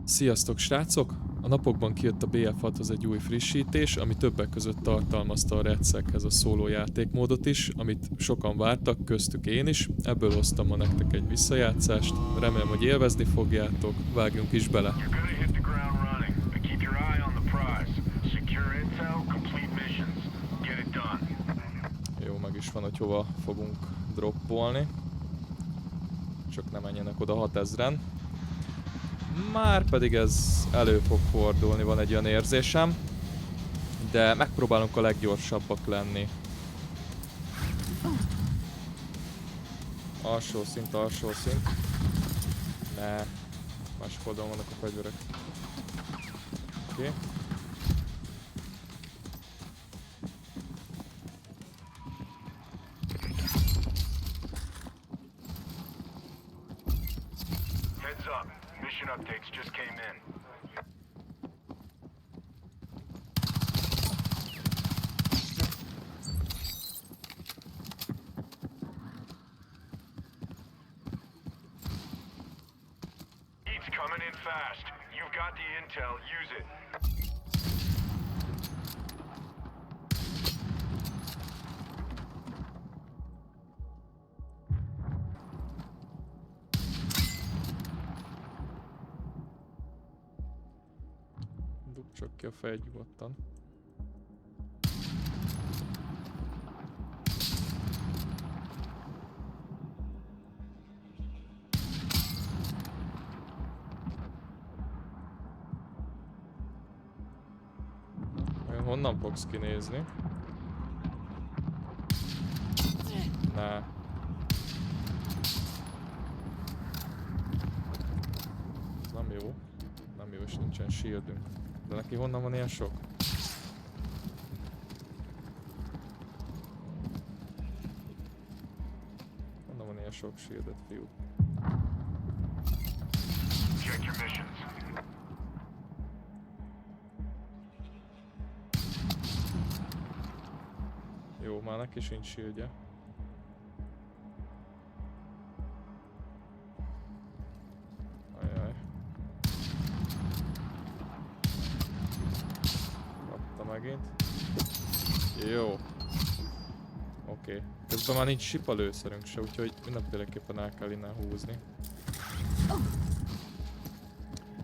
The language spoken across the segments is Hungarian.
Sziasztok srácok! A napokban kijött a BF6-hoz egy új frissítés, ami többek között tartalmazta a Redszekhez a szóló játékmódot is, amit sokan vártak, köztük én is. Ebből hoztam ma nektek egy visszajátszást, remélem, hogy élvezni fogjátok, vágjunk is bele! Jó, meg is van, hogy hova fogunk droppolni. Csak ne menjenek oda 6000-en. Már pedig ez elő fog fordulni, van egy olyan érzésem. De megpróbálunk a leggyorsabbak lenni. Alsó szint, alsó szint. Ne. Másik oldalon vannak a fegyverek. Oké. Updates just came in. Heat's coming in fast. You've got the intel, use it. Csak ki a fejed nyugodtan. Olyan honnan fogsz kinézni? Ne. Ez nem jó. Nem jó, és nincsen shieldünk. De neki honnan van ilyen sok? Honnan van ilyen sok shieldet, fiú? Check your missions. Jó, már neki sincs shieldje. Megint. Jó. Oké. Közben már nincs sipalőszerünk se, úgyhogy mindenféleképpen el kell innen húzni.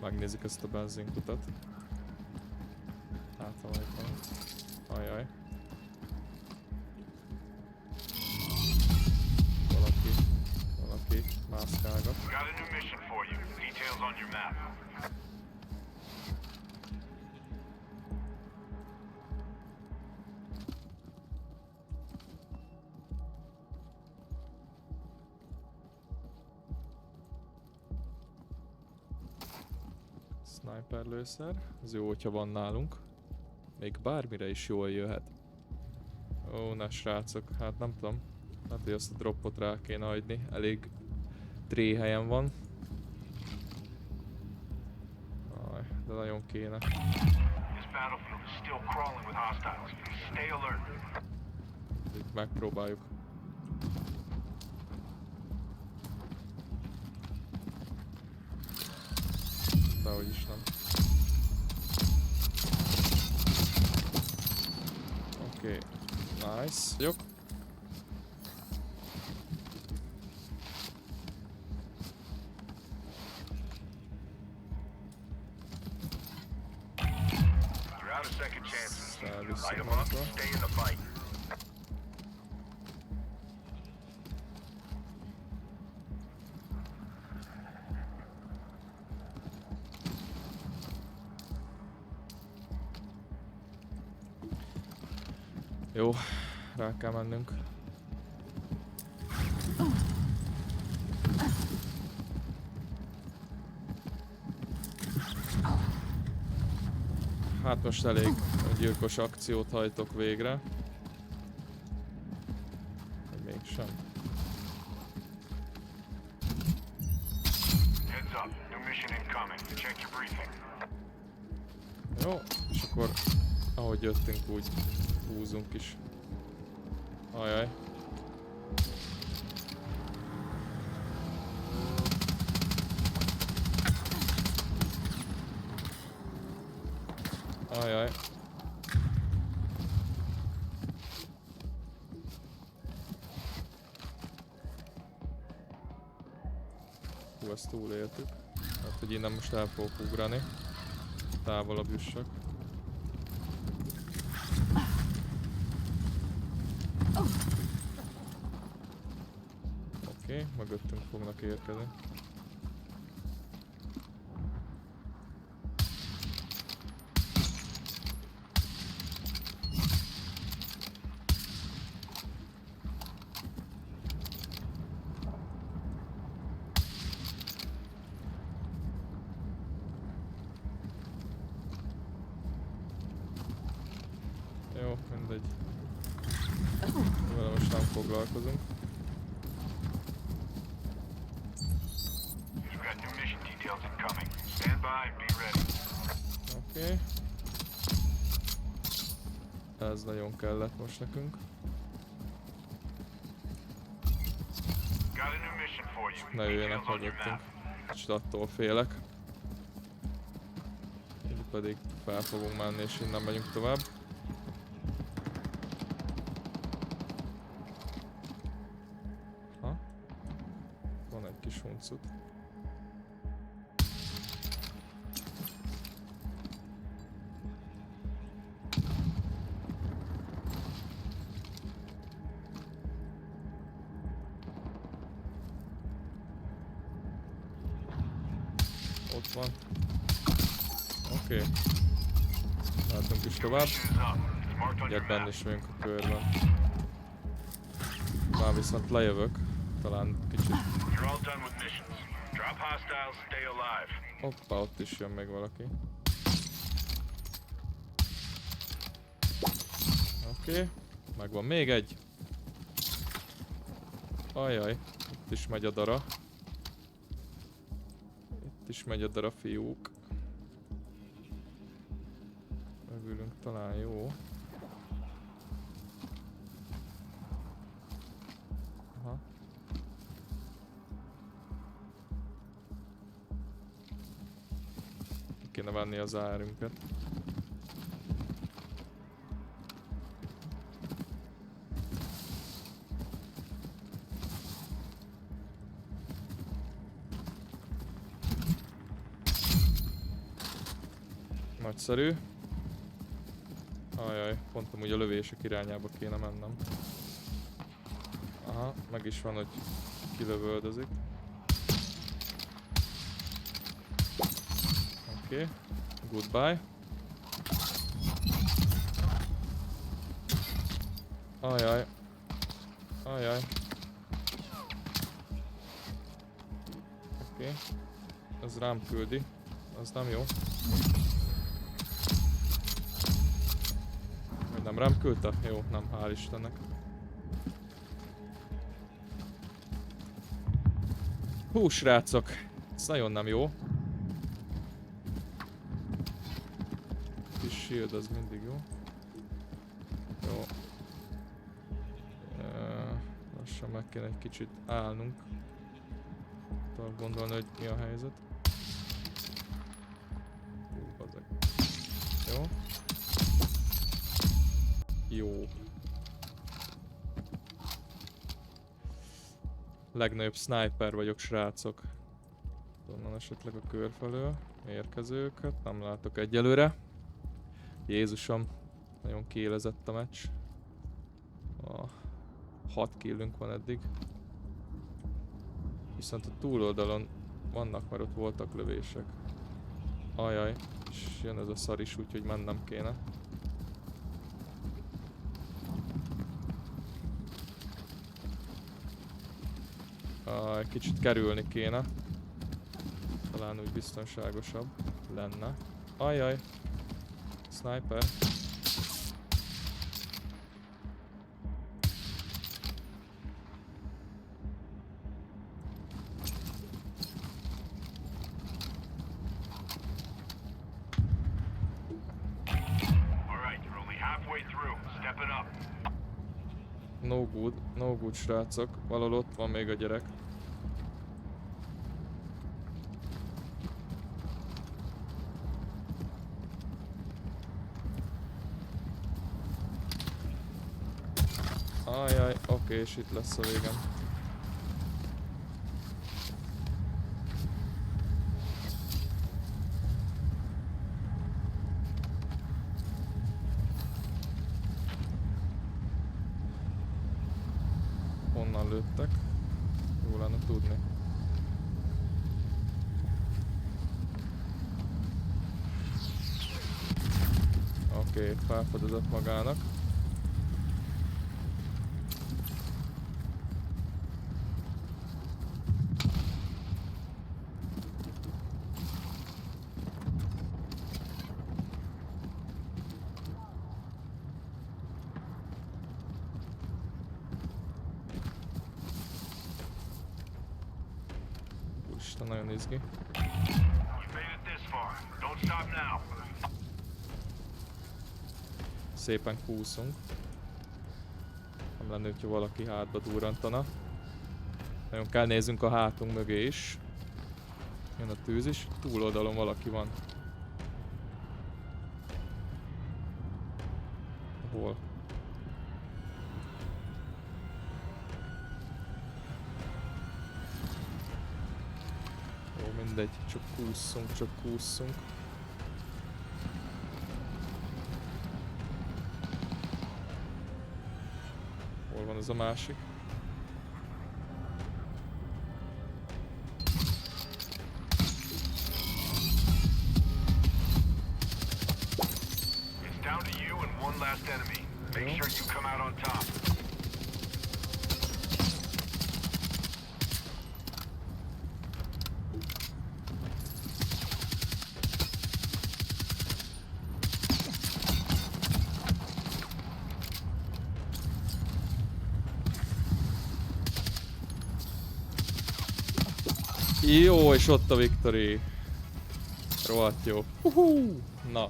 Megnézzük ezt a benzinkutat. Hát, ha van. Ajaj. Valaki mászkálgat. Got a new mission for you. Details on your map. Sniper lőszer. Ez jó, hogyha van nálunk. Még bármire is jól jöhet. Ó, na srácok, hát nem tudom. Hát, hogy azt a droppot rá kéne hagyni. Elég tréhelyen van. Aj, de nagyon kéne. Itt megpróbáljuk. Dehogy is nem. Oké, nice. Jó. Jó, rá kell mennünk. Hát most elég gyilkos akciót hajtok végre. Vagy mégsem. Jó, és akkor ahogy jöttünk, úgy húzunk is. Ajaj. Ajaj. Hú, ezt túléltük. Hát, hogy innen most el fogok ugrani. Távolabb jussak. Oké, mögöttünk fognak érkezni. Jó, mindegy. Vele most nem foglalkozunk. You've got new mission details incoming. Stand by and be ready. Oké. Ez nagyon kellett most nekünk. Got a new mission for you. Ne jöjjenek Details on your mögöttünk. map. Kicsit attól félek. Így pedig fel fogunk menni és innen megyünk tovább. Ha? Van egy kis huncut. Ott van. Oké. Látunk is tovább. Mission is up. It's marked on your Ugye benne map. is vagyunk a körben. Már viszont lejövök. Talán kicsit. You're all done with missions. Drop hostiles, stay alive. Hoppá, ott is jön még valaki. Oké. Megvan még egy. Ajaj. Itt is megy a dara. Itt is megy a dara, fiúk. Mögülünk talán jó. Aha. Ki kéne venni az árünket. Nagyszerű. Ajaj, pont amúgy a lövések irányába kéne mennem. Aha, meg is van, hogy kilövöldözik. Oké, goodbye. Ajaj. Ajaj. Oké. Ez rám küldi. Az nem jó. Vagy nem rám küldte? Jó, nem, hál' Istennek. Hú, srácok! Ez nagyon nem jó. Kis shield az mindig jó. Jó. Lassan meg kéne egy kicsit állnunk. Tudok gondolni, hogy mi a helyzet. Hú, bazeg. Jó. Jó. Legnagyobb sniper vagyok, srácok. Onnan esetleg a kör felől érkezőket nem látok egyelőre. Jézusom, nagyon kiélezett a meccs. 6 killünk van eddig. Viszont a túloldalon vannak, mert ott voltak lövések. Ajaj, és jön ez a szar is, úgyhogy mennem kéne. Kicsit kerülni kéne. Talán úgy biztonságosabb lenne. Ajaj! Sniper! Alright, you're only halfway through. Step it up. No good, srácok. Valahol ott van még a gyerek. Jaj, oké, és itt lesz a végem. Honnan lőttek? Jó lenne tudni. Oké, felfedezett magának. Úristen, nagyon izgi. You've made it this far. Don't stop now. Szépen kúszunk. Nem lenne, hogyha valaki hátba durrantana. Nagyon kell nézzünk a hátunk mögé is. Jön a tűz is. Túloldalon valaki van. Hol? Jó, mindegy. Csak kússzunk, csak kússzunk. Hol van ez a másik? It's down to you and one last enemy. Make sure you come out on top. Jó, és ott a victory. Rohadt jó. Na.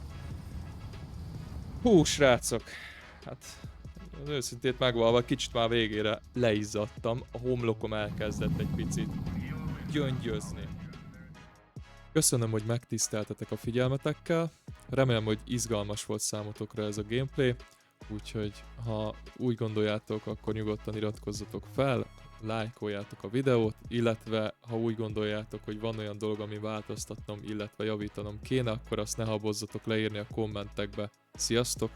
Hú, srácok. Hát, az őszintét megvalva kicsit már végére leizzadtam. A homlokom elkezdett egy picit gyöngyözni. Köszönöm, hogy megtiszteltetek a figyelmetekkel. Remélem, hogy izgalmas volt számotokra ez a gameplay. Úgyhogy, ha úgy gondoljátok, akkor nyugodtan iratkozzatok fel, lájkoljátok a videót, illetve ha úgy gondoljátok, hogy van olyan dolog, ami változtatnom, illetve javítanom kéne, akkor azt ne habozzatok leírni a kommentekbe. Sziasztok!